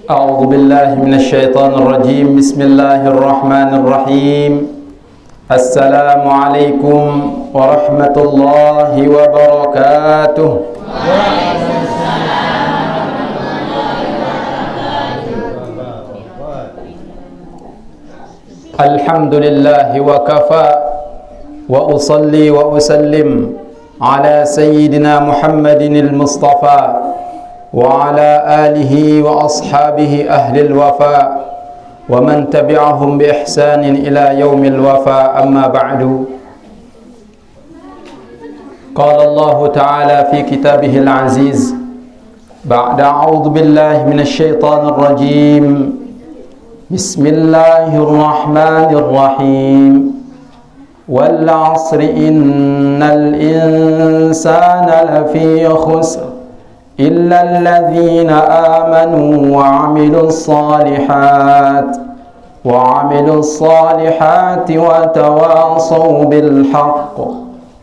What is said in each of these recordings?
أعوذ بالله من الشيطان الرجيم. بسم الله الرحمن الرحيم. السلام عليكم ورحمة الله وبركاته. الحمد لله وكفى وأصلي وأسلم على سيدنا محمد المصطفى وعلى آله وأصحابه أهل الوفاء ومن تبعهم بإحسان إلى يوم الوفاء. أما بعد، قال الله تعالى في كتابه العزيز بعد أعوذ بالله من الشيطان الرجيم. بسم الله الرحمن الرحيم. والعصر إن الإنسان لفي خسر إلا الذين آمنوا وعملوا الصالحات وتواصوا بالحق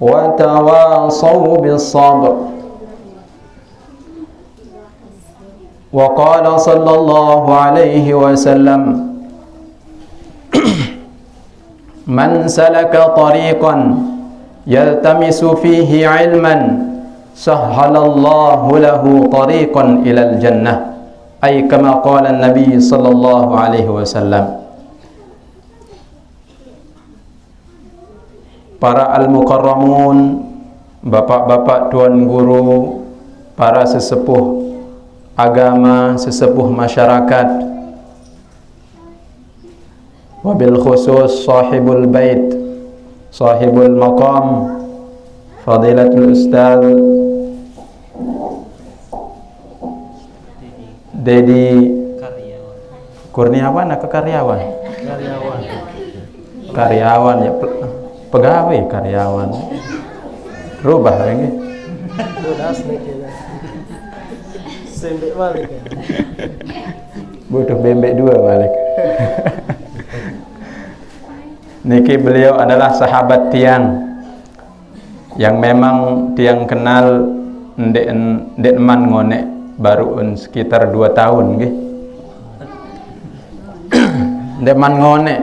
وتواصوا بالصبر. وقال صلى الله عليه وسلم: من سلك طريقا يلتمس فيه علما سهل الله له طريقا إلى الجنة، أي كما قال النبي صلى الله عليه وسلم. Para al-mukarramun, bapak-bapak, tuan guru, para sesepuh agama, sesepuh masyarakat, wabil khusus sahibul bait, sahibul maqam, Fadilatul Ustaz Dedi Kurniawan atau karyawan? Karyawan ya, pegawai karyawan. Rubah lagi. Sembek balik. Butuh bembek dua balik. Niki beliau adalah sahabat tiang yang memang tiang kenal ndek man ngonek baru sekitar 2 tahun nggih. Ndek man ngonek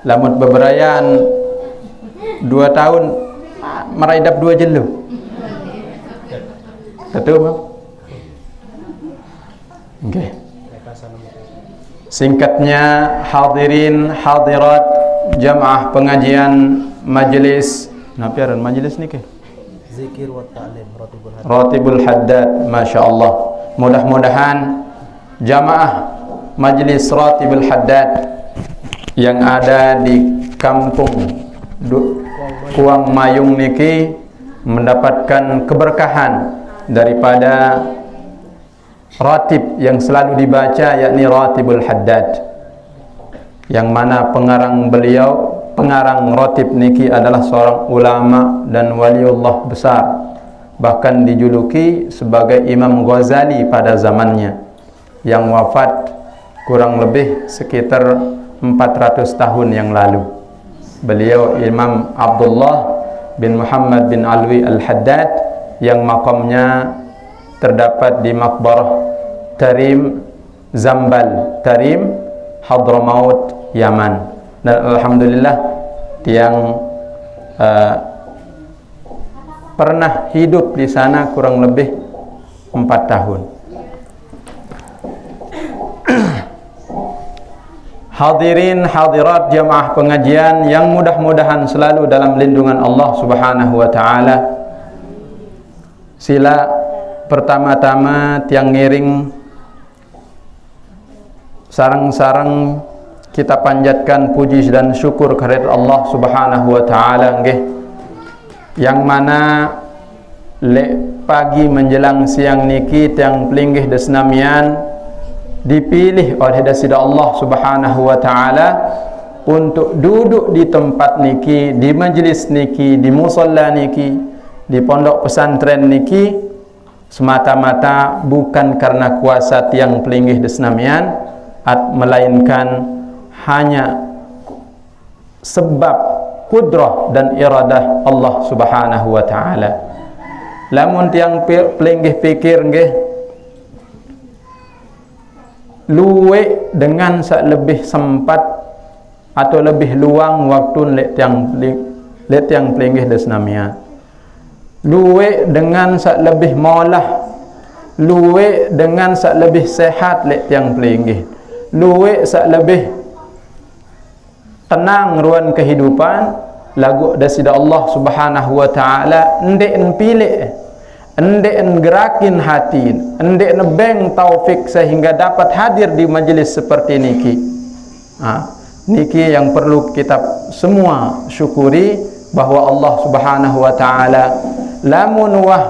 lamut beberayan 2 tahun meraidap 2 jelu. Betul, Bang? Nggih. Singkatnya, hadirin hadirat jamaah pengajian majelis napiaran majelis niki zikir wa ta'lim Ratibul Haddad. Masya Allah, mudah-mudahan jamaah majelis Ratibul Haddad yang ada di kampung Kuang Mayung niki mendapatkan keberkahan daripada ratib yang selalu dibaca, yakni Ratibul Haddad, yang mana pengarang ratib niki adalah seorang ulama dan waliullah besar, bahkan dijuluki sebagai Imam Ghazali pada zamannya, yang wafat kurang lebih sekitar 400 tahun yang lalu. Beliau Imam Abdullah bin Muhammad bin Alwi Al-Haddad, yang makamnya terdapat di Maqbarah Tarim Zambal, Tarim, Hadramaut, Yaman. Dan alhamdulillah tiang pernah hidup di sana kurang lebih 4 tahun. Hadirin hadirat jamaah pengajian yang mudah-mudahan selalu dalam lindungan Allah Subhanahu wa taala. Sila pertama-tama tiang ngiring sarang-sarang kita panjatkan puji dan syukur kehadirat Allah Subhanahu wa taala nggih, yang mana pagi menjelang siang niki tiang pelinggih desnamian dipilih oleh dasida Allah Subhanahu wa taala untuk duduk di tempat niki, di majlis niki, di musalla niki, di pondok pesantren niki, semata-mata bukan karena kuasa tiang pelinggih desnamian, melainkan hanya sebab kudrah dan iradah Allah Subhanahu wa taala. Lamun tiang pelinggih pikir nggih luwe dengan sak lebih sempat atau lebih luang waktu let yang pelinggih desnamia, luwe dengan sak lebih molah, luwe dengan sak lebih sehat let yang pelinggih, luwe sak lebih tenang ruan kehidupan lagu dasida Allah Subhanahu wa taala ndek pilih, ndek gerakin hati, ndek nebeng taufik sehingga dapat hadir di majlis seperti niki. Niki yang perlu kita semua syukuri, bahwa Allah Subhanahu wa taala lamun wah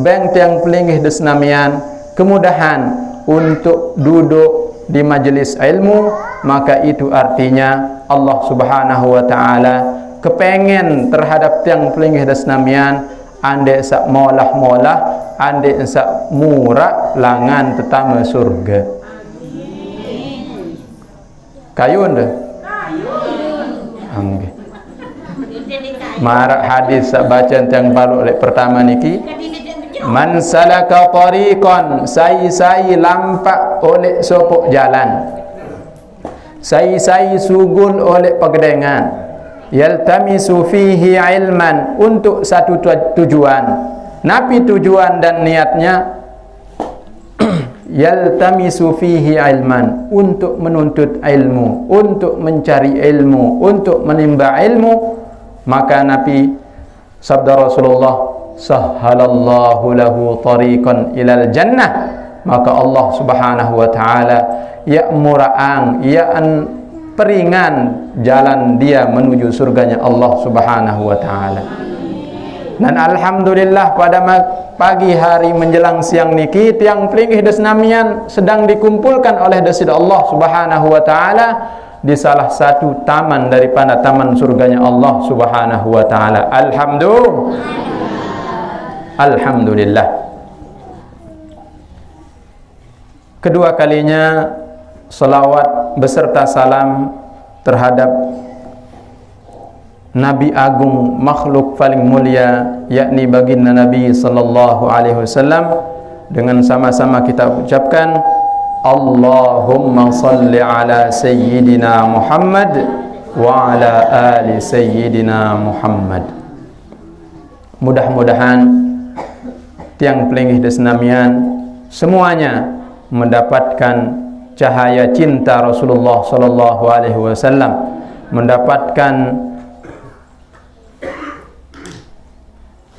beng tiang pelinggih desnamian kemudahan untuk duduk di majlis ilmu, maka itu artinya Allah Subhanahu wa taala kepengen terhadap tiang pelinggih desnamian ande sak molah-molah, ande sak murah langan tetama surga. Kayun deh. Angge. Marak hadis sak bacaan yang baru oleh pertama niki, man salaka tariqan, sai lampak oleh sopok jalan, sai sugul oleh pegedengan, yaltamisu fihi ilman, untuk satu tujuan. Napi tujuan dan niatnya? Yaltamisu fihi ilman, untuk menuntut ilmu, untuk mencari ilmu, untuk menimba ilmu. Maka Nabi sabda Rasulullah, sahhalallahu lahu tariqan ilal jannah, maka Allah Subhanahu wa taala ya mura'ang, ya peringan jalan dia menuju surganya Allah Subhanahu wa taala. Dan alhamdulillah pada pagi hari menjelang siang niki tiang pelinggih desnamian sedang dikumpulkan oleh dasida Allah Subhanahu wa taala di salah satu taman daripada taman surganya Allah Subhanahu wa taala. Alhamdulillah. Kedua kalinya selawat beserta salam terhadap Nabi agung, makhluk paling mulia, yakni baginda Nabi sallallahu alaihi wasallam. Dengan sama-sama kita ucapkan Allahumma salli ala sayyidina Muhammad wa ala ali sayyidina Muhammad. Mudah-mudahan tiang pelinggih desnamian semuanya mendapatkan cahaya cinta Rasulullah sallallahu alaihi wasallam, mendapatkan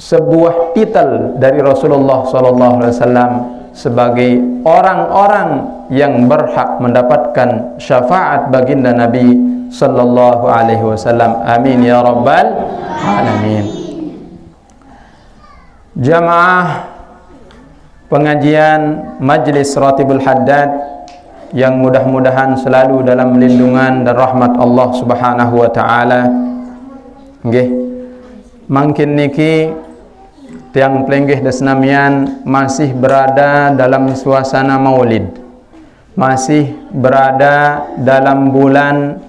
sebuah titel dari Rasulullah sallallahu alaihi wasallam sebagai orang-orang yang berhak mendapatkan syafaat baginda Nabi sallallahu alaihi wasallam. Amin ya rabbal alamin. Jamaah pengajian Majlis Ratibul Haddad yang mudah-mudahan selalu dalam lindungan dan rahmat Allah Subhanahu wa taala. Nggih, mangkin niki tiang pelinggih desnamian masih berada dalam suasana maulid, masih berada dalam bulan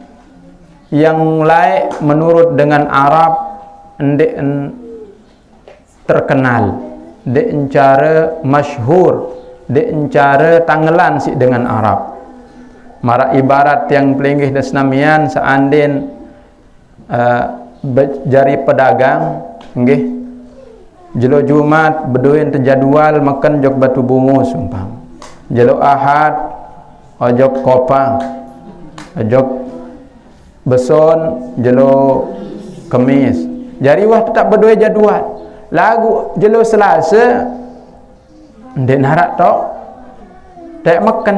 yang laik menurut dengan Arab ndek terkenal, ndek cara masyhur, ndek cara tanggalan si dengan Arab. Mara ibarat tiang pelinggih desnamian seandin jari pedagang nggih, jelo Jumat beduin terjadwal makan jok batu bungus umpam, jelo Ahad ojok kopang, ojok beson jelo Kemis, jari wah tetap berdua jadwal. Lagu jelo Selasa ndek narak tok tak makan,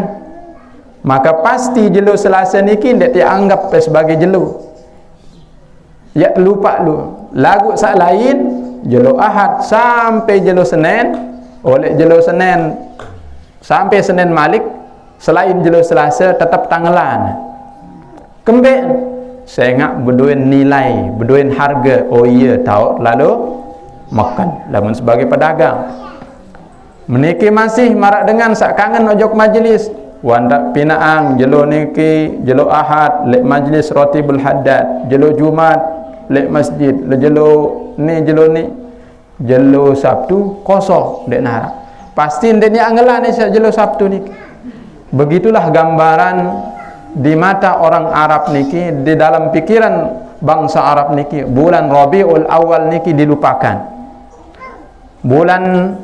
maka pasti jelo Selasa niki ndek dianggap sebagai jelo, ya lupa lu. Lagu sak lain jelo Ahad sampai jelo Senin, oleh jelo Senin sampai Senin Malik, selain jelo Selasa tetap tanggalan. Kembek saya ngak berduin nilai, berduin harga. Oh iya tahu lalu makan lamun sebagai pedagang. Meniki masih marak dengan sak kangen ojok majlis. Wanda pinaang jelo niki jelo Ahad lek majlis Ratibul Haddad, jelo Jumat lek masjid, jelo Sabtu kosong dek nara. Pasti ndek ni anggelan ni jelo Sabtu ni. Begitulah gambaran di mata orang Arab niki, di dalam pikiran bangsa Arab niki, bulan Rabiul Awal niki dilupakan. Bulan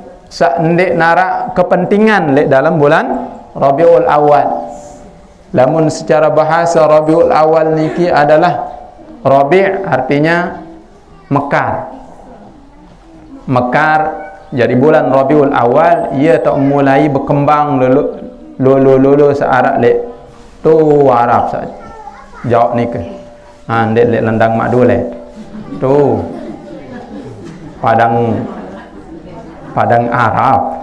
ndek nara kepentingan lek dalam bulan Rabiul Awal. Lamun secara bahasa Rabiul Awal niki adalah Rabi' artinya mekar. Mekar, jadi bulan Rabiul Awal ia tak mulai berkembang lolo searak lek tu Arab saja. Jawab ni ke. Ndek lek landang mak dule. Tu padang Arab.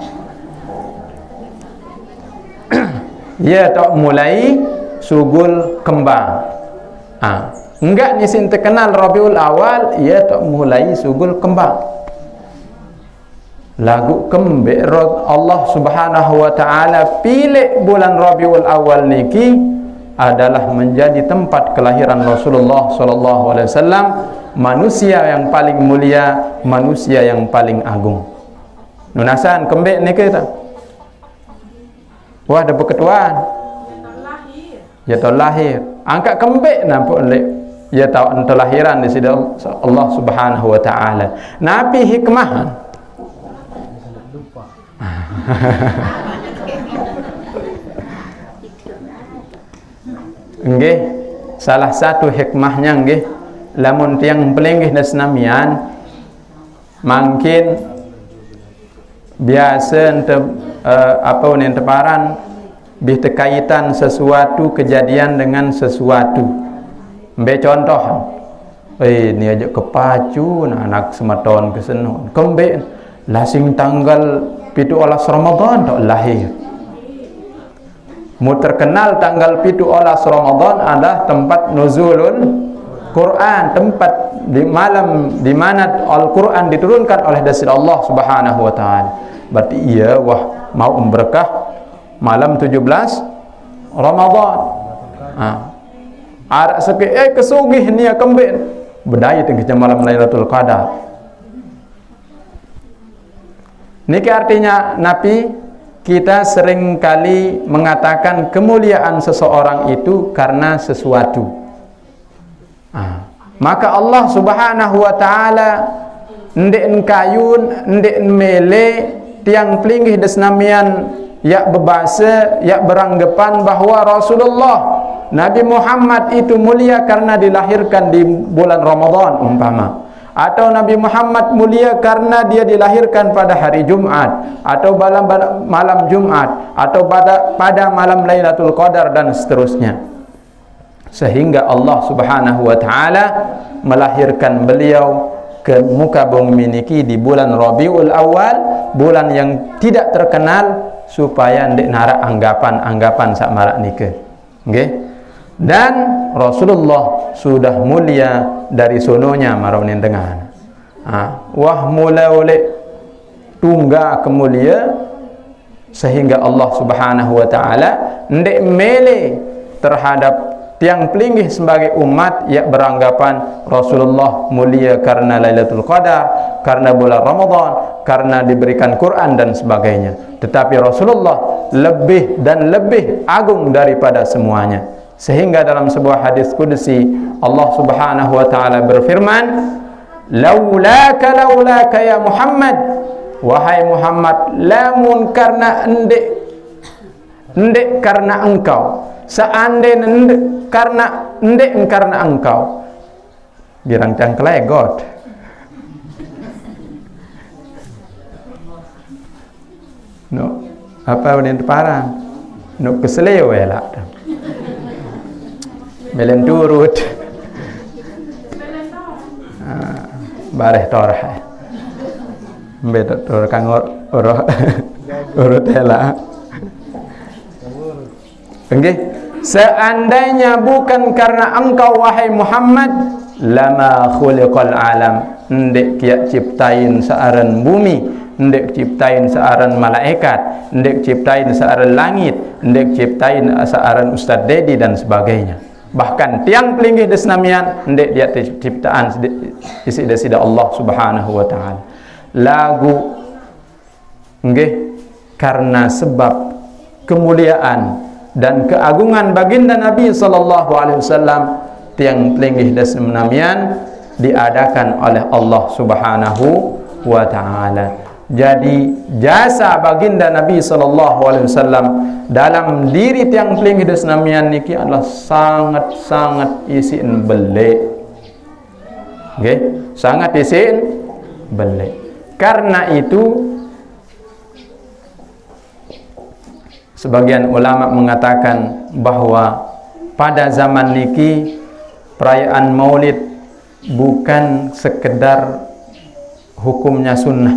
Ia tak mulai sugul kembang. Enggak nisin terkenal Rabiul Awal, ia tak mulai sugul kembang. Lagu kembek Allah Subhanahu wa taala pilih bulan Rabiul Awal niki adalah menjadi tempat kelahiran Rasulullah sallallahu alaihi wasallam, manusia yang paling mulia, manusia yang paling agung. Nunasan kembek niki tak? Wah, ada berketuaan. Ya terlahir. Angkat kembek nampak lek ya tahu terlahiran di sisi Allah Subhanahu wa taala. Nabi hikmah. Nggih, salah satu hikmahnya nggih, lamun tiang pelinggih nasnamian mungkin biasa apa yang teparan berkaitan sesuatu kejadian dengan sesuatu. Ambil contoh, ni aja kepacu anak sematon kesenon. Kembek lasing tanggal 7 Ramadan tak lahir. Mu terkenal tanggal 7 Ramadan adalah tempat nuzulul Quran, tempat di malam di mana Al-Quran diturunkan oleh dasar Allah Subhanahu wa taala. Berarti ia wah mau berkah malam 17 Ramadan. Arak sakit kesugih ni kembek berdaya tengah malam Lailatul Qadar. Niki artinya Nabi kita sering kali mengatakan kemuliaan seseorang itu karena sesuatu. Maka Allah Subhanahu wa taala ndek kayun, ndek mele tiang pelinggih desnamian yak berbahasa, yak beranggapan bahawa Rasulullah Nabi Muhammad itu mulia karena dilahirkan di bulan Ramadan umpama, atau Nabi Muhammad mulia karena dia dilahirkan pada hari Jumat, atau malam Jumat, atau pada malam Lailatul Qadar dan seterusnya. Sehingga Allah Subhanahu wa taala melahirkan beliau ke muka bumi niki di bulan Rabiul Awal, bulan yang tidak terkenal, supaya ndak nara anggapan sak marak nike. Nggih. Dan Rasulullah sudah mulia dari sononya maraunin dengan. Wah mula oleh tungga kemulia, sehingga Allah Subhanahu wa taala ndak mele terhadap tiang pelinggih sebagai umat yang beranggapan Rasulullah mulia karena Lailatul Qadar, karena bulan Ramadan, karena diberikan Quran dan sebagainya. Tetapi Rasulullah lebih dan lebih agung daripada semuanya. Sehingga dalam sebuah hadis qudsi Allah Subhanahu wa taala berfirman, laulaka ya Muhammad, wahai Muhammad, lamun karena ndek karena engkau, seandainya karena engkau, birang cangklai God. No, apa yang parang? No keseleo elak. Melen turut. Bareh torah. Mbet tor kangor urut elak. Okey. Seandainya bukan karena engkau wahai Muhammad, lama khuliqal alam, ndek kia ciptain searan bumi, ndek ciptain searan malaikat, ndek ciptain searan langit, ndek ciptain searan Ustaz Dedi dan sebagainya. Bahkan tiang pelinggih desnamian ndek dia ciptaan isi desida Allah Subhanahu wa taala. Lagu nggih karena sebab kemuliaan dan keagungan baginda Nabi sallallahu alaihi wasallam tiang linggih desnamian diadakan oleh Allah Subhanahu wa taala. Jadi jasa baginda Nabi sallallahu alaihi wasallam dalam diri tiang linggih desnamian niki adalah sangat-sangat isin belik. Okay? Sangat isin belik. Karena itu sebagian ulama mengatakan bahwa pada zaman niki perayaan Maulid bukan sekedar hukumnya sunnah,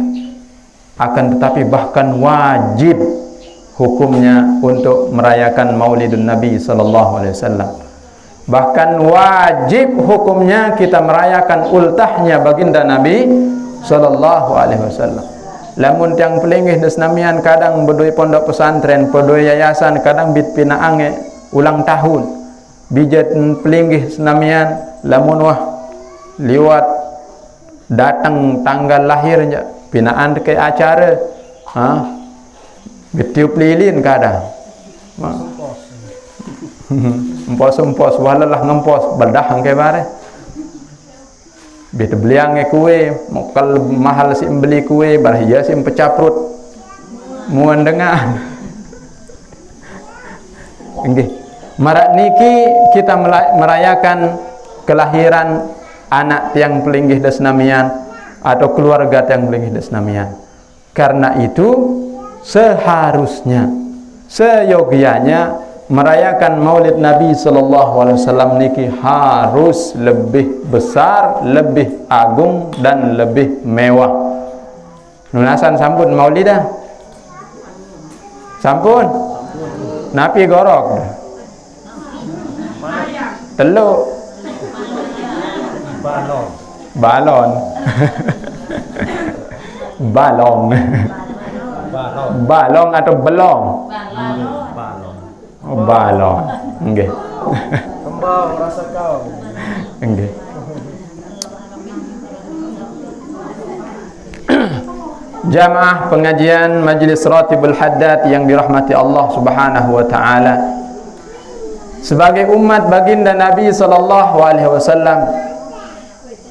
akan tetapi bahkan wajib hukumnya untuk merayakan Maulidun Nabi sallallahu alaihi wasallam. Bahkan wajib hukumnya kita merayakan ultahnya baginda Nabi sallallahu alaihi wasallam. Lamun tiang pelinggih desnamian kadang berdoi pondok pesantren, berdoi yayasan, kadang bit pinaange ulang tahun. Bijat pelinggih senamian lamun wah liwat datang tanggal lahirnya pinaan ke acara bitiup lilin kadang empos walalah ngempos bedah ke bare bit beliange kue mokal mahal si beli kue barhija si pecaprut muan dengan nggih marak niki kita merayakan kelahiran anak tiang pelinggih desnamian atau keluarga tiang pelinggih desnamian. Karena itu seharusnya seyogianya merayakan Maulid Nabi sallallahu alaihi wasallam niki harus lebih besar, lebih agung dan lebih mewah. Nunasan sampun Maulidah. Sampun. Napi gorok. Teluk. Balon. Balong. Balong atau belong? Balon. Oh, balon. Nggih. Kembang rasa kau. Nggih. Jamaah pengajian Majlis Ratibul Haddad yang dirahmati Allah Subhanahu wa taala. Sebagai umat baginda Nabi sallallahu alaihi wasallam,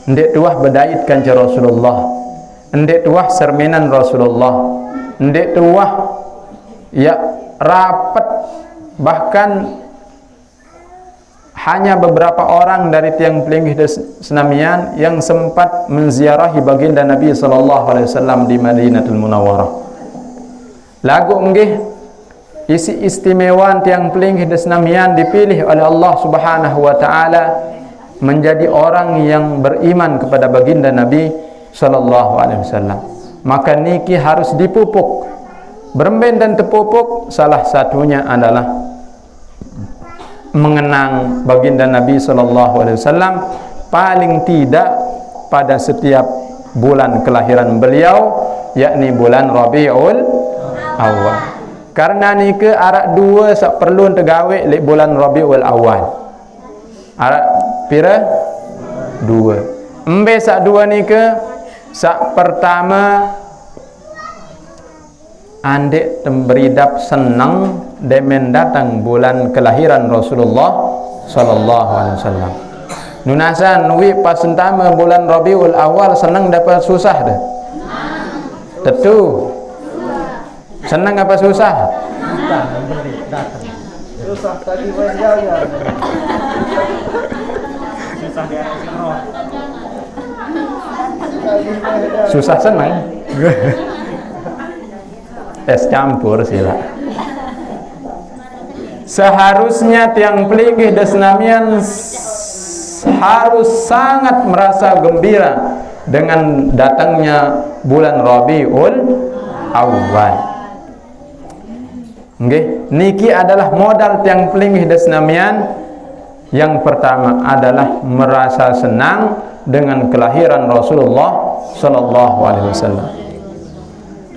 ndek tuah bedait kanca Rasulullah, ndek tuah serminan Rasulullah, ndek tuah ya rapat, bahkan hanya beberapa orang dari tiang pelinggih senamian yang sempat menziarahi baginda Nabi sallallahu alaihi wasallam di Madinatul Munawwarah. Lagu nggih isi istimewaan tiang pelinggih senamian dipilih oleh Allah Subhanahu wa taala menjadi orang yang beriman kepada baginda Nabi sallallahu alaihi wasallam. Maka niki harus dipupuk. Beremben dan terpupuk salah satunya adalah mengenang baginda Nabi sallallahu alaihi wasallam paling tidak pada setiap bulan kelahiran beliau, yakni bulan Rabiul Awal. Karena nike arak dua sak perlu tegawe lek bulan Rabiul Awal. Arak pira? Dua. Embe sak dua nike sak pertama andek temberidap senang demen datang bulan kelahiran Rasulullah sallallahu alaihi wasallam. Nunasan wi pas sentama bulan Rabiul Awal senang dapat susah dah. Tentu. Senang apa susah? Susah tadi wajahnya. Susah di atas roh. Susah senang. Es campur sila. Seharusnya tiang pelinggih desnamian harus sangat merasa gembira dengan datangnya bulan Rabiul Awal. Nggih, niki adalah modal tiang pelinggih desnamian. Yang pertama adalah merasa senang dengan kelahiran Rasulullah sallallahu alaihi wasallam.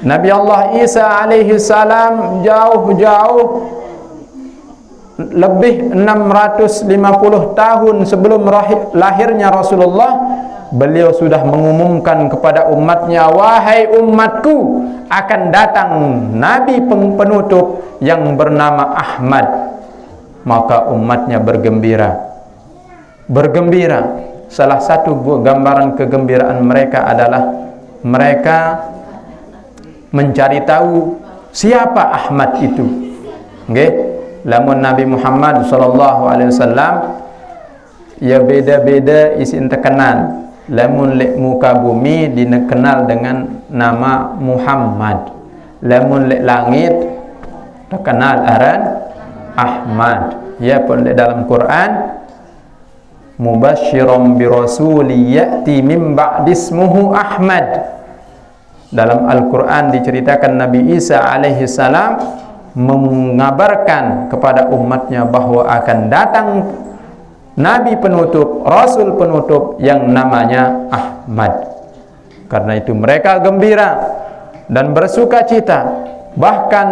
Nabi Allah Isa alaihi salam jauh-jauh lebih 650 tahun sebelum lahirnya Rasulullah, beliau sudah mengumumkan kepada umatnya, wahai umatku, akan datang Nabi penutup yang bernama Ahmad. maka umatnya bergembira. Bergembira. Salah satu gambaran kegembiraan mereka adalah mereka mencari tahu siapa Ahmad itu. Nggih, lamun Nabi Muhammad sallallahu alaihi wasallam ya beda-beda isin terkenal. Lamun lek muka bumi dikenal dengan nama Muhammad. Lamun lek langit terkenal aran Ahmad. Ya pun lek dalam Quran mubasysyiran bi rasuli ya'ti min ba'di ismuhu Ahmad. Dalam Al-Quran diceritakan Nabi Isa alaihi salam mengabarkan kepada umatnya bahwa akan datang Nabi penutup, Rasul penutup yang namanya Ahmad. Karena itu mereka gembira dan bersuka cita. Bahkan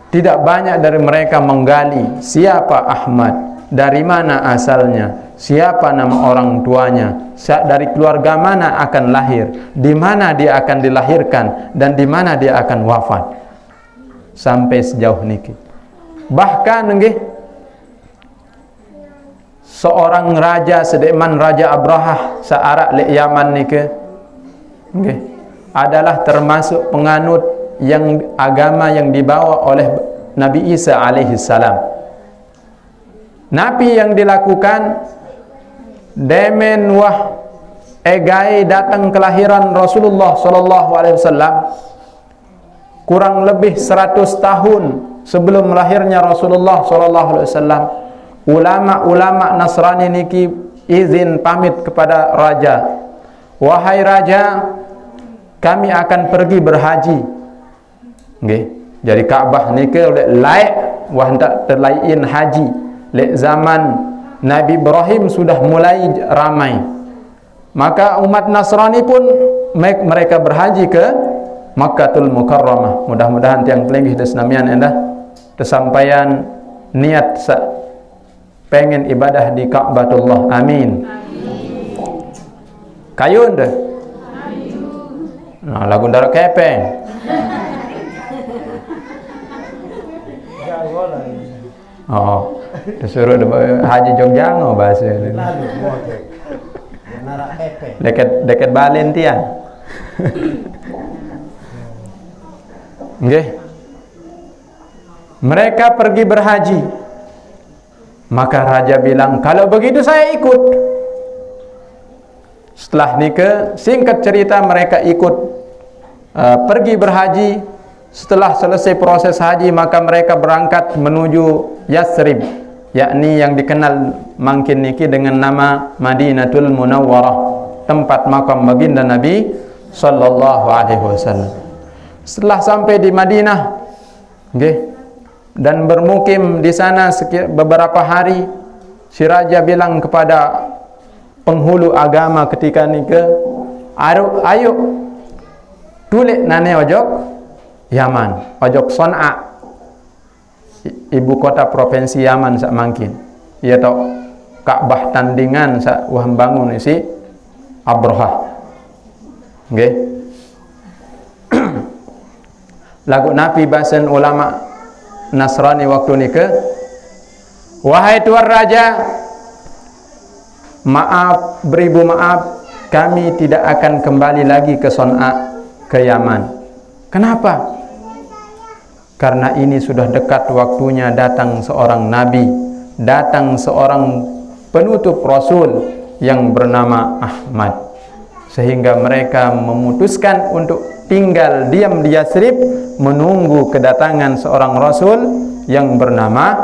tidak banyak dari mereka menggali siapa Ahmad, dari mana asalnya, siapa nama orang tuanya, dari keluarga mana akan lahir, di mana dia akan dilahirkan, dan di mana dia akan wafat. Sampai sejauh niki. Bahkan nggih, seorang raja sedeman Raja Abrahah searak lek Yaman niki nggih adalah termasuk penganut yang agama yang dibawa oleh Nabi Isa alaihi salam. Nabi yang dilakukan demen wah egai datang kelahiran Rasulullah sallallahu alaihi wasallam kurang lebih 100 tahun sebelum lahirnya Rasulullah sallallahu alaihi wasallam. Ulama-ulama Nasrani niki izin pamit kepada raja. Wahai raja, kami akan pergi berhaji. Nggih, jadi Ka'bah niki oleh laik wah hendak terlaiin haji. Lek zaman Nabi Ibrahim sudah mulai ramai. Maka umat Nasrani pun mereka berhaji ke Makkatul Mukarramah. Mudah-mudahan tiang telinggih desnamian endah tersampaian niat pengen ibadah di Ka'batullah. Amin. Kayun deh. Nah, lagu darah kepeng. Oh, disuruh haji Jogjango bahasa ini. Dekat Balen tian. Nggih. Mereka pergi berhaji. Maka raja bilang, kalau begitu saya ikut. Setelah nikah, singkat cerita mereka ikut pergi berhaji. Setelah selesai proses haji, maka mereka berangkat menuju Yasrib, yakni yang dikenal mangkin niki dengan nama Madinatul Munawwarah, tempat makam baginda Nabi sallallahu alaihi wasallam. Setelah sampai di Madinah, nggih, dan bermukim di sana beberapa hari, si raja bilang kepada penghulu agama ketika nikah, ayo tulik nane ojok Yaman, ojok Son'a, ibu kota provinsi Yaman sak mangkin. Ia tahu Ka'bah tandingan sak wah bangun isi Abrahah. Nggih. Lagu Nabi bahasan ulama Nasrani waktu nikah, wahai tuan raja, maaf, beribu maaf, kami tidak akan kembali lagi ke Son'a, ke Yaman. Kenapa? Karena ini sudah dekat waktunya datang seorang nabi, datang seorang penutup rasul yang bernama Ahmad. Sehingga mereka memutuskan untuk tinggal diam di Yasrib menunggu kedatangan seorang rasul yang bernama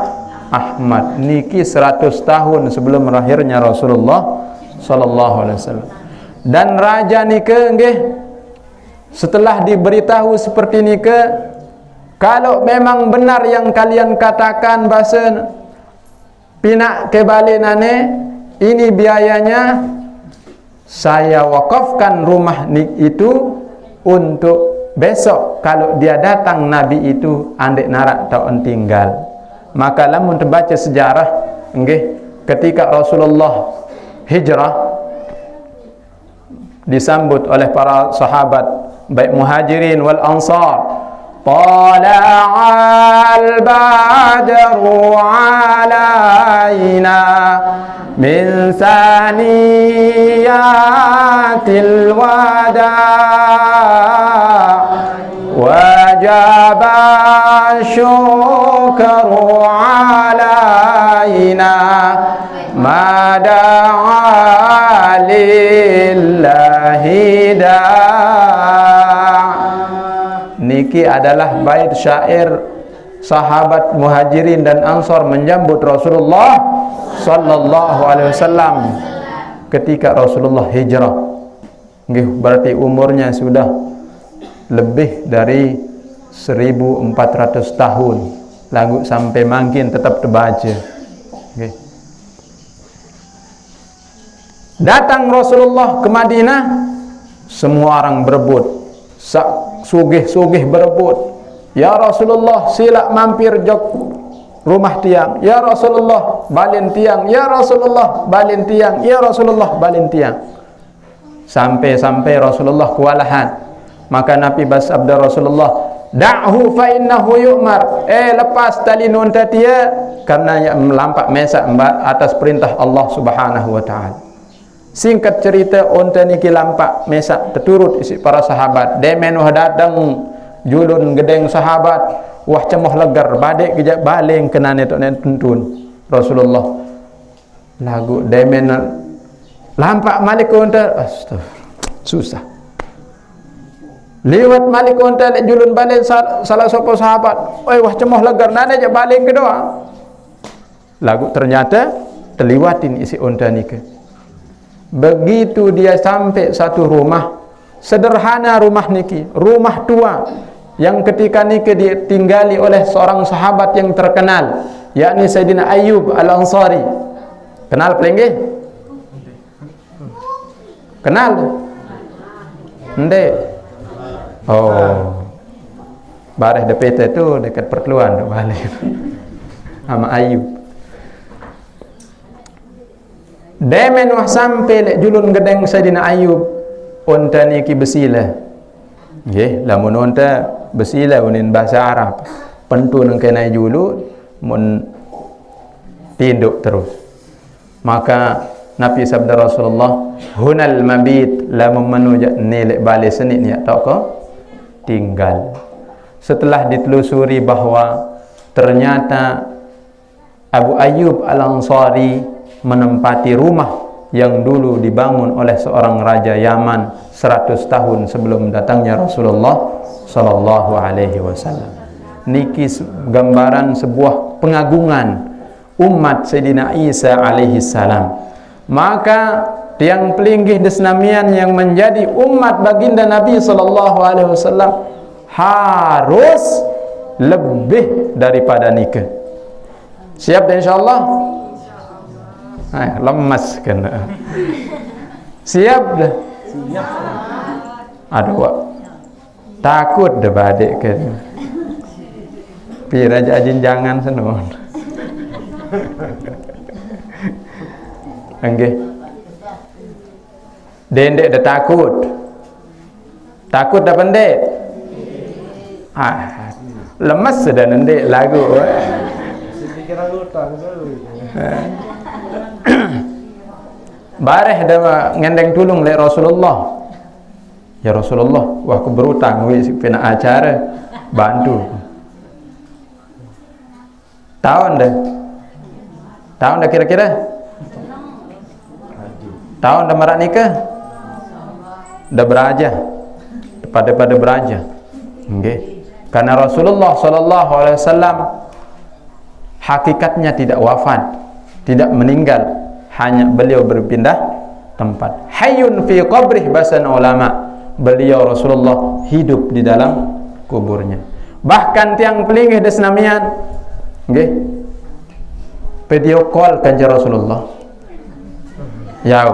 Ahmad. Niki 100 tahun sebelum lahirnya Rasulullah sallallahu alaihi wasallam. Dan raja niki nggih setelah diberitahu seperti niki, kalau memang benar yang kalian katakan bahasa pinak kebalinane, ini biayanya saya wakafkan rumah itu untuk besok kalau dia datang Nabi itu andek narak tahun tinggal. Maka lamun terbaca sejarah nggih, ketika Rasulullah hijrah disambut oleh para sahabat baik muhajirin wal ansar, tala'al badru alaina min saniyatil wada' wajaba syukru alaina mada'a lillahi da'. Niki adalah bait syair sahabat Muhajirin dan Ansar menyambut Rasulullah sallallahu alaihi wasallam ketika Rasulullah hijrah. Berarti umurnya sudah lebih dari 1400 tahun. Lagu sampai makin tetap terbaca. Datang Rasulullah ke Madinah, semua orang berebut, sugih-sugih berebut. Ya Rasulullah, sila mampir jok rumah tiang. Ya Rasulullah, balin tiang. Ya Rasulullah, balin tiang. Ya Rasulullah, balin tiang. Sampai Rasulullah kewalahan. Maka Nabi bersabda Rasulullah, da'hu fa innahu yu'mar. Lepas tali nunta dia karena yang melampak mesak atas perintah Allah Subhanahu wa taala. Singkat cerita, unta niki lampak mesak terturut isi para sahabat. Demen wah datang julun gedeng sahabat, wah cemoh legar badek kejak baling kenane tok nen tuntun. Rasulullah lagu demen lampak malik unta, astagfirullah, susah. Liwat malik unta lek julun baling salah sapa sahabat, oi wah cemoh legar nane jak baling kedua. Lagu ternyata terliwatin isi unta niki. Begitu dia sampai satu rumah, sederhana rumah niki, rumah tua yang ketika niki ditinggali oleh seorang sahabat yang terkenal, yakni Sayyidina Ayyub Al-Ansari. Kenal pelengge? Kenal? Ndek. Oh. Bareh DPT tu dekat perkeluan balik. Sama Ayyub. Demen wah sampai lek julun gedeng Sayyidina Ayyub, unta niki besila. Nggih, lamun unta besila unin bahasa Arab. Pentu nang kena julu mun tinduk terus. Maka Nabi sabda Rasulullah, hunal mabit, lamun menuju nilek balik senit ni tak ko tinggal. Setelah ditelusuri bahawa ternyata Abu Ayyub Al-Ansari menempati rumah yang dulu dibangun oleh seorang raja Yaman 100 tahun sebelum datangnya Rasulullah sallallahu alaihi wasallam. Niki gambaran sebuah pengagungan umat Sayyidina Isa alaihi salam. Maka tiang pelinggih desnamian yang menjadi umat baginda Nabi sallallahu alaihi wasallam harus lebih daripada nikah. Siap dah insyaallah? Lemas kan. Siap dah. Siap. Aduh, takut dah badek kan. Pira ajin jangan senon. Enggih. Dendek dah takut. Takut dah pendek. Lemas sudah nendek lagu. Sedikit hutang tu. Bareh dah ngendeng tulung le Rasulullah. Ya Rasulullah, wah aku berutang wis pina acara bantu. Tahun dah kira-kira. Tahun dah marak nikah. Dah beraja. Pada beraja. Nggih. Karena Rasulullah sallallahu alaihi wasallam hakikatnya tidak wafat, tidak meninggal, hanya beliau berpindah tempat. Hayyun fi qabrih basan ulama. Beliau Rasulullah hidup di dalam kuburnya. Bahkan tiang pelingih desnamian nggih video call kanjeng Rasulullah. Ya.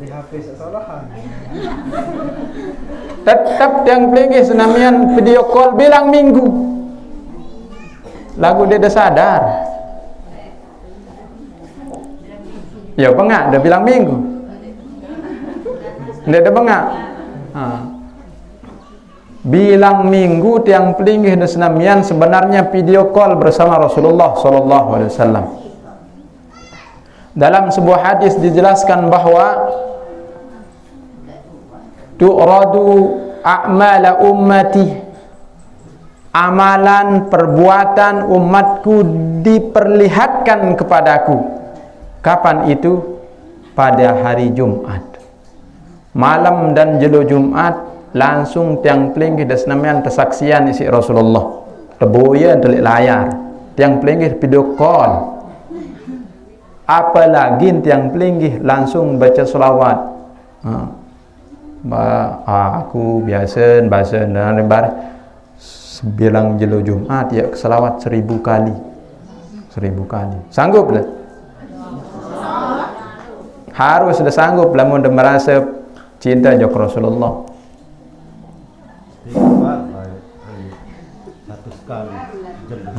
Di HP sesalahan. Tetap tiang pelingih senamian video call bilang minggu. Lagu dia dah sadar. Ya bengak dah bilang minggu. Dia dah bengak. bilang minggu tiang pelinggih dan senamian sebenarnya video call bersama Rasulullah sallallahu alaihi wasallam. Dalam sebuah hadis dijelaskan bahwa tu'radu a'mala ummati, amalan perbuatan umatku diperlihatkan kepadaku. Kapan itu? Pada hari Jumat. Malam dan jelo Jumat langsung tiang pelinggih dan senamian tersaksian isi Rasulullah. Terboya telik layar. Tiang pelinggih video call. Apalagi tiang pelinggih langsung baca selawat. Aku biasa bahasa dan lebar bilang jelo Jumat ya selawat 1000 kali. 1000 kali. Sanggup tak? Harus sudah sanggup lamun dah merasa cinta jok Rasulullah.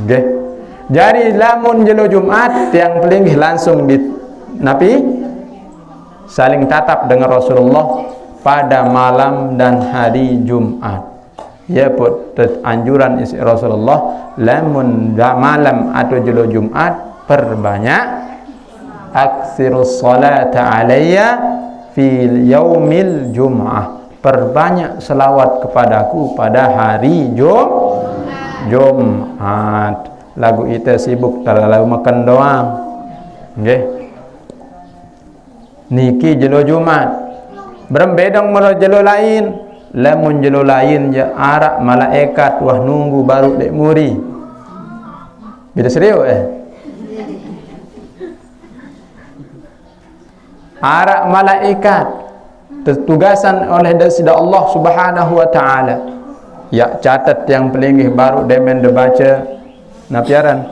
Okay. Jadi lamun jelo Jumat tiang pelinggih langsung di Nabi saling tatap dengan Rasulullah pada malam dan hari Jumat. Ya pun anjuran isi Rasulullah lamun malam atau jelo Jumat perbanyak aksirus salata alayya fil yaumil jum'ah, perbanyak selawat kepadaku pada hari Jumat. Lagu kita sibuk terlalu makan doang. Okay. Niki jelo Jumat berbedang melo jelo lain. Lamun jelo lain je arak malaikat wah nunggu baru dek muri. Beda serius arak malaikat tertugasan oleh dasida Allah Subhanahu wa taala. Ya catat yang pelinggih baru demen dibaca napiaran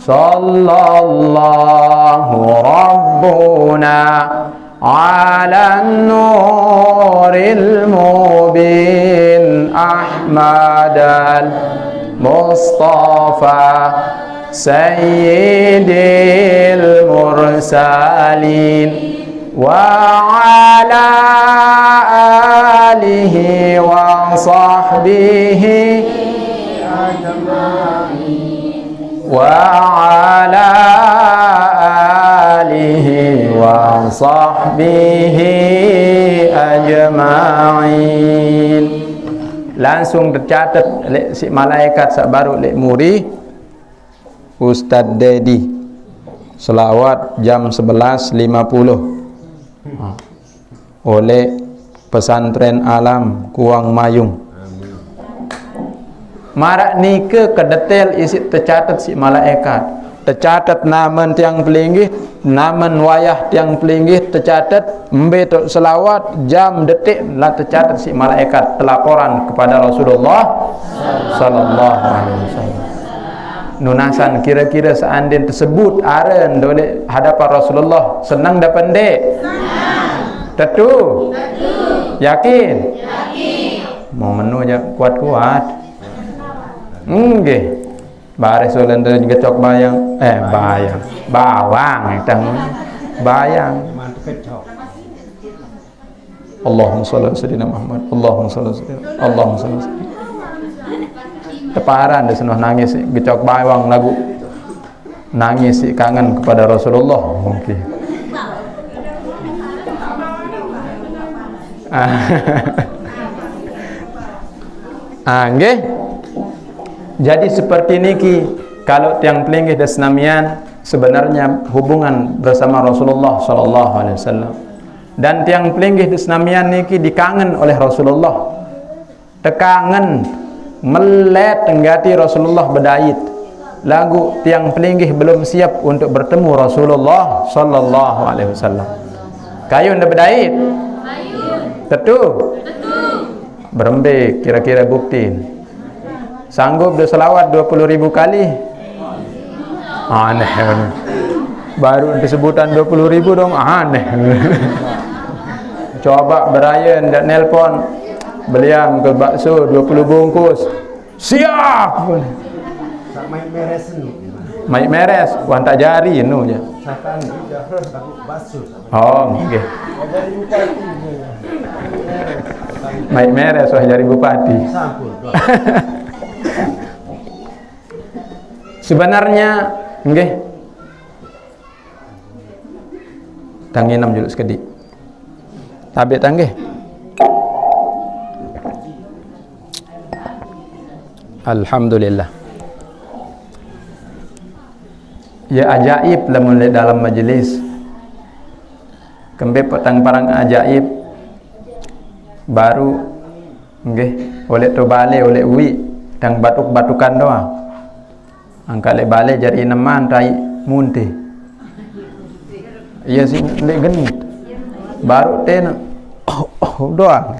sallallahu rabbuna ala nuril mubin ahmadal mustafa sayyidil mursalin wa ala alihi wa sahbihi wa ala alihi wa sahbihi ajma'in. Langsung tercatat si malaikat sak baru lek muri Ustaz Dedi selawat jam 11.50 oleh pesantren Alam Kuang Mayung. Marak ni ke detail isi tercatat si malaikat, tercatat nama tiang pelinggih, nama wayah tiang pelinggih tercatat, membetul selawat jam detik lah tercatat si malaikat pelaporan kepada Rasulullah sallallahu alaihi wasallam. Nunasan kira-kira seandainya tersebut aren oleh hadapan Rasulullah senang dah pendek? Tentu. Yakin? Mau menu je kuat-kuat. Nggih. Baris solen gecok bayang, bawang tang bayang. Allahumma shalli ala sayyidina Muhammad. Allahumma shalli ala sayyidina. Allahumma shalli ala sayyidina. Teparan dia senang nangis gecok bawang lagu. Nangis kangen kepada Rasulullah mungkin. Nggih. Jadi seperti niki kalau tiang pelinggih dan senamian sebenarnya hubungan bersama Rasulullah sallallahu alaihi wasallam. Dan tiang pelinggih dan senamian niki dikangen oleh Rasulullah. Tekangen melet tenggati Rasulullah berdait. Lagu tiang pelinggih belum siap untuk bertemu Rasulullah sallallahu alaihi wasallam. Kayu ndak berdait? Tentu. Berembe kira-kira bukti. Sanggup dia selawat 20.000 kali? Aneh. Baru disebutan 20.000 dong, aneh. Coba beraya ndak nelpon. Beliam ke bakso 20 bungkus. Siap. Tak main beres ni. Mai meres, wan tak jari nu je. Oh, nggih. Mai meres wah jari bupati. Sebenarnya nggih. Tangi 6 juluk sekedik. Tabik tanggih. Alhamdulillah. Ya ajaib lamun dalam majlis. Kembe petang parang ajaib baru nggih oleh to bale oleh wi tang batuk-batukan doang. Angka le bale jari neman tai munte. Iya sih lek genit. Baru ten doang.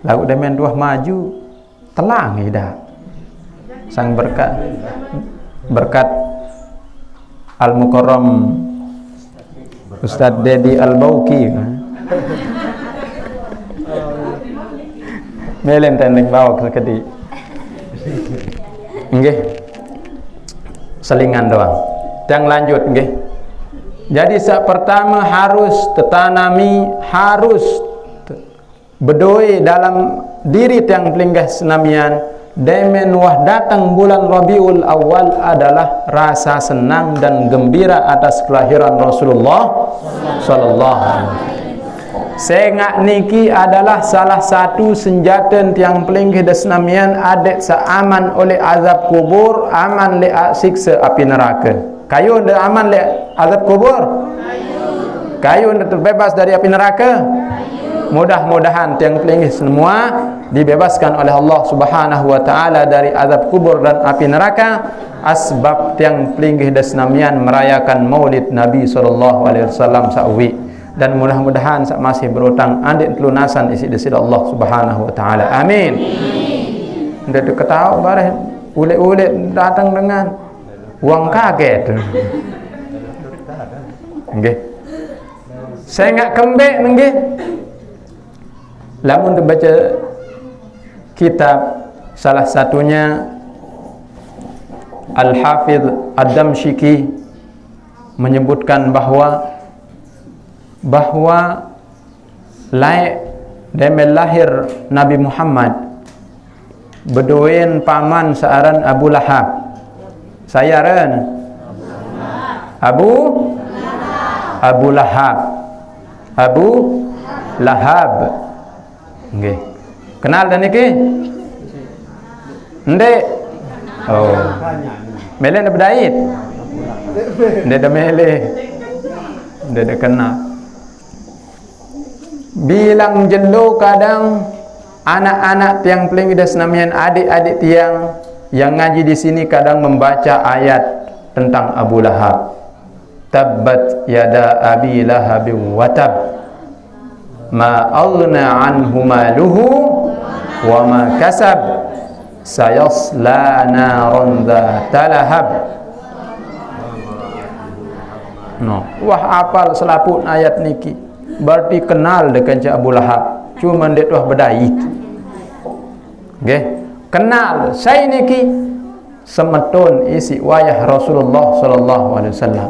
Lagu demen tuah maju telang ida. Sang berkat Al-Mukarram Ustadz Dedi Al-Bauki melen tending bawa sekedi nggih selingan doang yang lanjut nggih. Jadi saat pertama harus tetanami, harus bedoi dalam diri yang pelinggah senamian. Demen wah datang bulan Rabiul Awal adalah rasa senang dan gembira atas kelahiran Rasulullah sallallahu alaihi wasallam. Sengak niki adalah salah satu senjata yang pelinggih desnamian adet seaman oleh azab kubur, aman le siksa api neraka. Kayu ndak aman le azab kubur? Kayu ndak terbebas dari api neraka? Mudah-mudahan tiang pelinggih semua dibebaskan oleh Allah Subhanahu wa taala dari azab kubur dan api neraka asbab tiang pelinggih desnamian merayakan Maulid Nabi sallallahu alaihi wasallam sawi, dan mudah-mudahan sak masih berutang andik pelunasan isi desi Allah Subhanahu wa taala. Amin. Ndak diketahui bareh ule-ule datang dengan uang kaget. Nggih. Saya enggak kembek nggih. Lamun dibaca kitab salah satunya Al-Hafidh Ad-Damsyiki menyebutkan bahwa laik demel lahir Nabi Muhammad bedoen paman searan Abu Lahab. Saya ren Abu Lahab. Abu Lahab. Nggih. Kenal dan niki? Ndek. Oh. Mele ndak berdait. Ndek dah mele. Ndek dah kenal. Bilang jelo kadang anak-anak tiang peling desnamian adik-adik tiang yang ngaji di sini kadang membaca ayat tentang Abu Lahab. Tabbat yada abi lahabin watab. Ma aghna anhu maluhu wa ma kasab sayasla naran dzata lahab. No, wah apal selaput ayat niki berarti kenal dengan Abu Lahab, cuma ndek tuh bedait. Nggih, kenal saya niki semeton isi wayah Rasulullah sallallahu alaihi wasallam.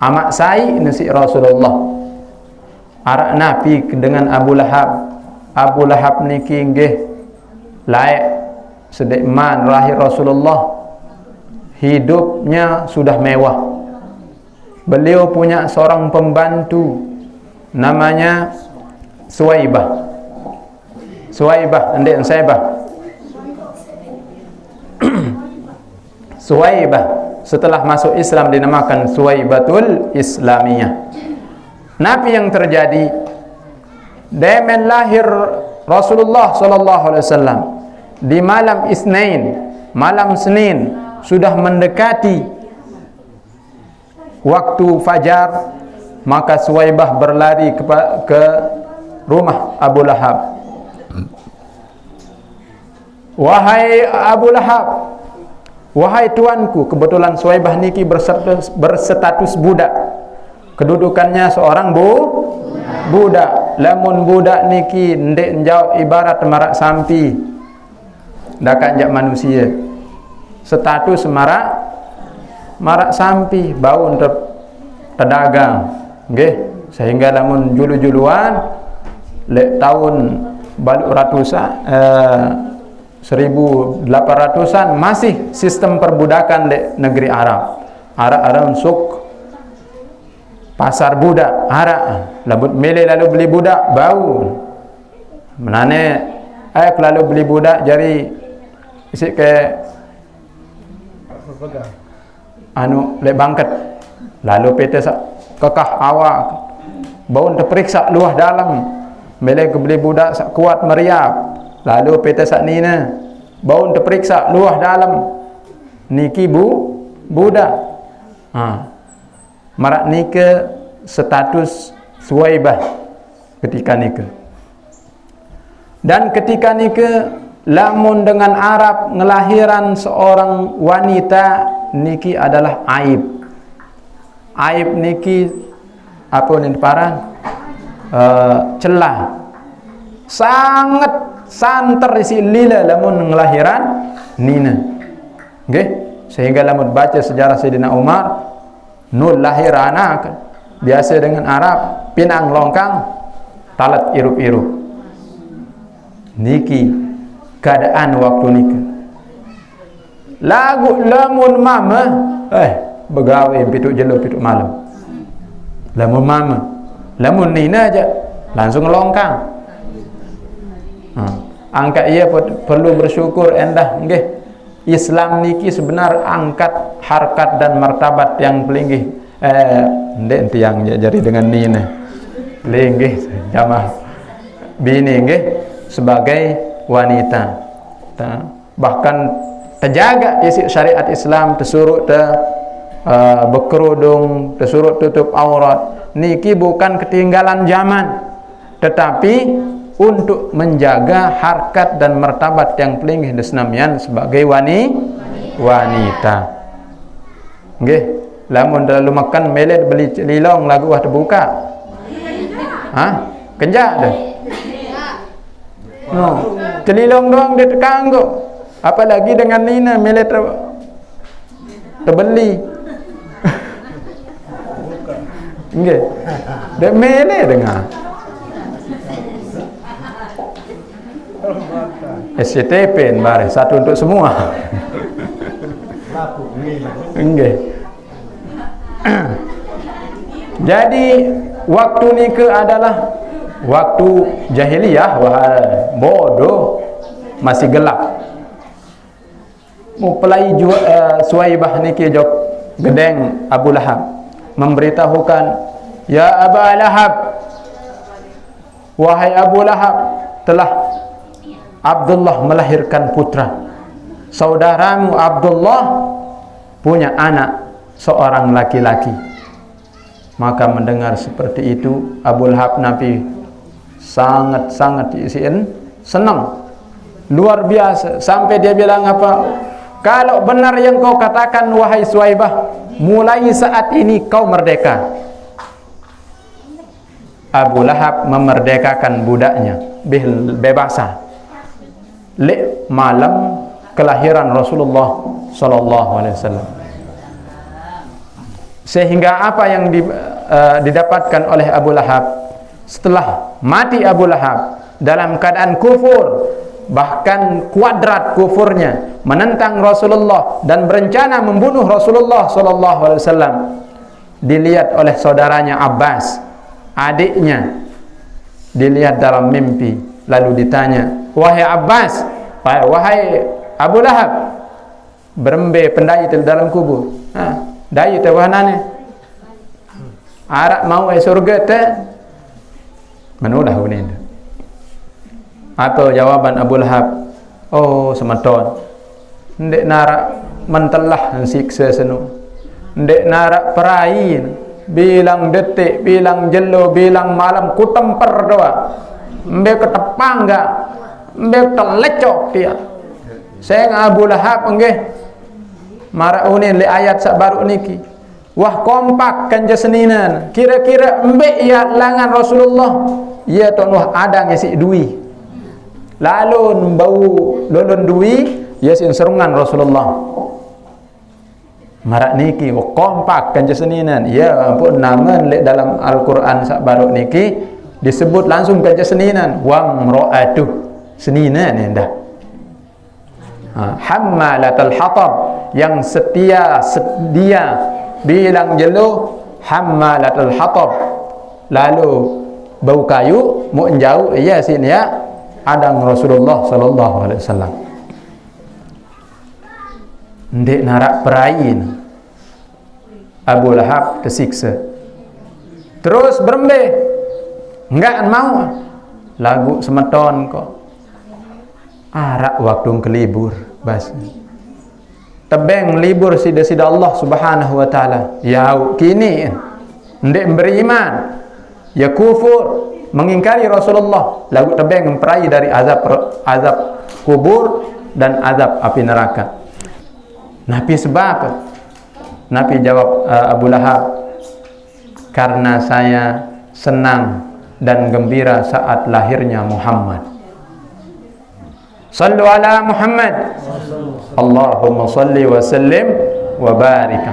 Amak saya nasi Rasulullah arak Nabi dengan Abu Lahab. Abu Lahab niki nggih laik sedek man lahir Rasulullah, hidupnya sudah mewah. Beliau punya seorang pembantu namanya Suwaibah. Ndek Saibah. Suwaibah setelah masuk Islam dinamakan Suwaibatul Islamiyah. Nabi yang terjadi demen lahir Rasulullah sallallahu alaihi wasallam di malam Isnin, malam Senin, sudah mendekati waktu fajar, maka Suwaibah berlari ke rumah Abu Lahab. Wahai Abu Lahab, wahai tuanku, kebetulan Suwaibah niki berstatus budak. Kedudukannya seorang budak. Lamun budak niki ndek njauh ibarat marak sampi. Dak kanjak manusia. Status marak marak sampi bau terdagang nggih, sehingga lamun julu-juluan lek tahun balik ratusan 1800-an masih sistem perbudakan lek negeri Arab. Arab suk pasar budak Arab, labut mele lalu beli budak bau menane lalu beli budak jari isi ke anu lek bangket lalu PT kekah awak bau terperiksa luah dalam mele ke beli budak sak kuat meriap lalu PT sak nina bau terperiksa luah dalam niki budak marak nika status Suwaibah ketika nika. Dan ketika nika lamun dengan Arab ngelahiran seorang wanita niki adalah aib. Aib niki apa ni parang celah. Sangat santer isi lila lamun ngelahiran nina. Nggih, sehingga lamun baca sejarah Sayyidina Umar nul lahir anak biasa dengan Arab pinang longkang talat irup-irup niki keadaan waktu nikah lagu lamun mama begawe pituk jelo pituk malam lamun mama lamun nina aja langsung longkang angka ia perlu bersyukur endah nggih. Islam niki sebenar angkat harkat dan martabat yang pelinggih ndek tiang jadi dengan nina pelinggih jamaah bini nggih sebagai wanita bahkan terjaga isi syariat Islam tersuruh berkerudung tersuruh tutup aurat niki bukan ketinggalan zaman tetapi untuk menjaga harkat dan martabat yang pelinggih desnamian sebagai wanita. Nggih, lamun terlalu makan melet beli lilong lagu wah terbuka. Kenjak dah. No, celilong doang dia terkangguk. Apalagi dengan nina melet terbeli. Nggih. Dia melet dengar. SCTP bare satu untuk semua. Nggih. Jadi waktu nikah adalah waktu jahiliyah, bodoh, masih gelap. Mempelai Suwaibah niki jok gedeng Abu Lahab memberitahukan, ya Abu Lahab, wahai Abu Lahab, telah Abdullah melahirkan putra. Saudaramu Abdullah punya anak seorang laki-laki. Maka mendengar seperti itu Abu Lahab Nabi sangat-sangat senang luar biasa sampai dia bilang apa? Kalau benar yang kau katakan wahai Suwaibah, mulai saat ini kau merdeka. Abu Lahab memerdekakan budaknya bebasan lek malam kelahiran Rasulullah sallallahu alaihi wasallam. Sehingga apa yang didapatkan oleh Abu Lahab setelah mati Abu Lahab dalam keadaan kufur, bahkan kuadrat kufurnya menentang Rasulullah dan berencana membunuh Rasulullah sallallahu alaihi wasallam, dilihat oleh saudaranya Abbas, adiknya, dilihat dalam mimpi lalu ditanya, wahai Abbas, wahai Abu Lahab, berembe pendai di dalam kubur. Dai teh wahanane. Arak mau surga teh menulah unin. Atau jawaban Abu Lahab, oh semeton. Ndek narak mentelah siksa senu. Ndek narak perai, bilang detik, bilang jelo, bilang malam kutemper doa. Mbe ketepang enggak? Mbe telecok dia. Saya Abu Lahab nggih. Mara unin li ayat sak baru niki. Wah kompak kan jaseninan. Kira-kira mbe ya langan Rasulullah. Ya ton wah ada ngisi dui. Lalu bau lolon dui ya sin serungan Rasulullah. marak niki kompak kan seninan. Ya ampun, nama lek dalam Al-Quran sak barok niki disebut langsung kan seninan, wam ro'atuh seninan ya dah. Hammalatul hatab, yang setia bilang jelu hammalatul hatab, lalu bau kayu mau jauh iya sini ya adang Rasulullah sallallahu alaihi wasallam. Ndek narak perain Abu Lahab tersiksa, terus berembeh enggak mau lagu semeton kok arak waktu kelibur bas tebeng libur sida-sida Allah subhanahu wa ta'ala. Ya kini ndek beriman ya kufur mengingkari Rasulullah, lagu tebeng memperai dari azab kubur dan azab api neraka. Nabi sebab Nabi jawab Abu Lahab, karena saya senang dan gembira saat lahirnya Muhammad. Sallu ala Muhammad, Allahumma salli wa sallim wa barik.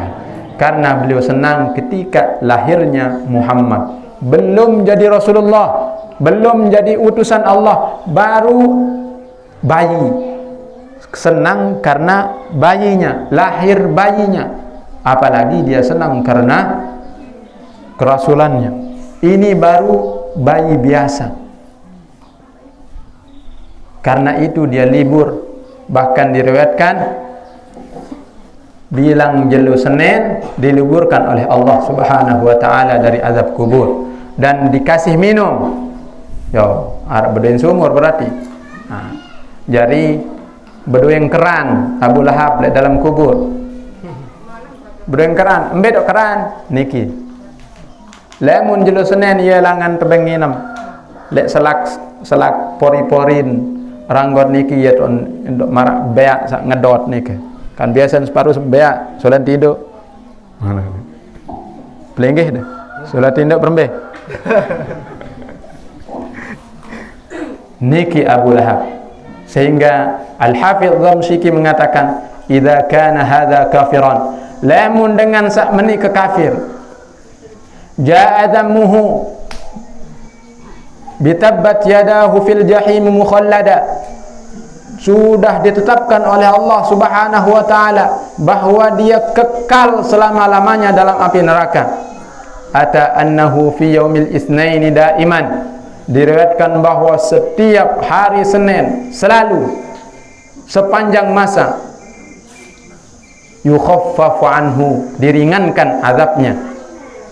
Karena beliau senang ketika lahirnya Muhammad, belum jadi Rasulullah, belum jadi utusan Allah, baru bayi. Senang karena bayinya, lahir bayinya. Apalagi dia senang karena kerasulannya. Ini baru bayi biasa. Karena itu dia libur. Bahkan diriwayatkan bilang jelu Senin diliburkan oleh Allah subhanahu wa ta'ala dari azab kubur, dan dikasih minum. Yo, arep bedoin sumur berarti. Jadi bedoin keran Abu Lahab dalam kubur. Bedoin keran, embedok keran niki. Lemun jelu Senin ia langan tebeng nginem. Lek selak pori-porin ranggot niki ya ton ndok marak beak sak ngedot niki. Kan biasa separuh beak solat tidur. Mana? Pelenggih dah. Solat tindak berembeh. Niki Abu Lahab. Sehingga Al-Hafidz Dhamsyiki mengatakan, "Idza kana hadza kafiran." Lamun dengan sak menika kafir. Ja'a dhammuhu bitabbat yadahu fil jahim mukhallada. Sudah ditetapkan oleh Allah subhanahu wa ta'ala bahwa dia kekal selama-lamanya dalam api neraka. Ata annahu fi yaumil isnaini daiman. Diriwayatkan bahwa setiap hari Senin selalu sepanjang masa yukhaffafu anhu, diringankan azabnya.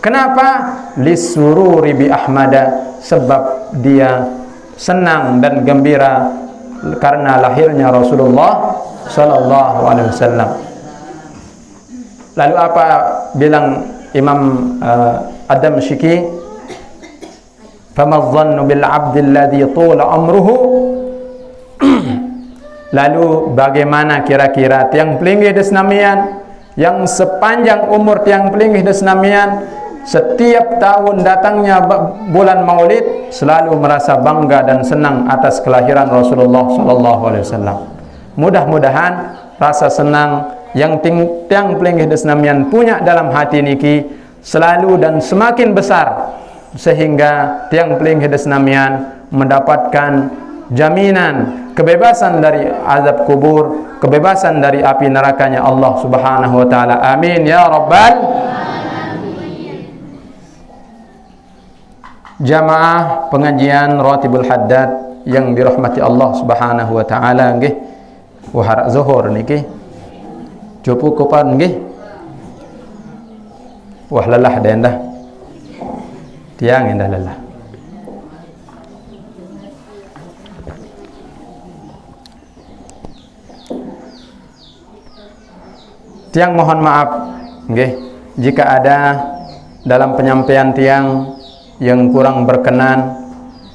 Kenapa? Lisururi bi ahmada, sebab dia senang dan gembira karena lahirnya Rasulullah sallallahu alaihi wasallam. Lalu apa bilang Imam Ad-Damsyiki? Famadzannu bil 'abdi alladhi tula amruhu. Lalu bagaimana kira-kira tiang pelinggih desnamian yang sepanjang umur tiang pelinggih desnamian, setiap tahun datangnya bulan Maulid selalu merasa bangga dan senang atas kelahiran Rasulullah sallallahu alaihi wasallam. Mudah-mudahan rasa senang yang tiang pelinggih desnamian punya dalam hati niki selalu dan semakin besar, sehingga tiang pelinggih desnamian mendapatkan jaminan kebebasan dari azab kubur, kebebasan dari api nerakanya Allah subhanahu wa ta'ala. Amin ya rabbal jamaah pengajian Ratibul Haddad yang dirahmati Allah subhanahu wa ta'ala. Nggih, wahar zuhur niki cukup kupan nggih. Wah lelah dah tiang indah lelah. Tiang mohon maaf nggih jika ada dalam penyampaian tiang yang kurang berkenan,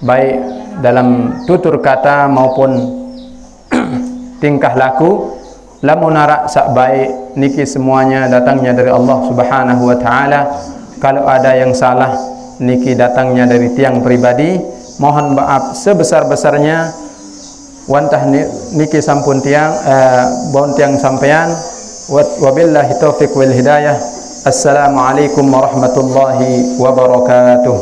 baik dalam tutur kata maupun tingkah laku. Lamun narak sak baik niki semuanya datangnya dari Allah subhanahu wa ta'ala. Kalau ada yang salah niki datangnya dari tiang pribadi, mohon maaf sebesar-besarnya. Wantah niki sampun tiang bon tiang sampean Wabillahi taufiq wal hidayah. Assalamualaikum warahmatullahi wabarakatuh.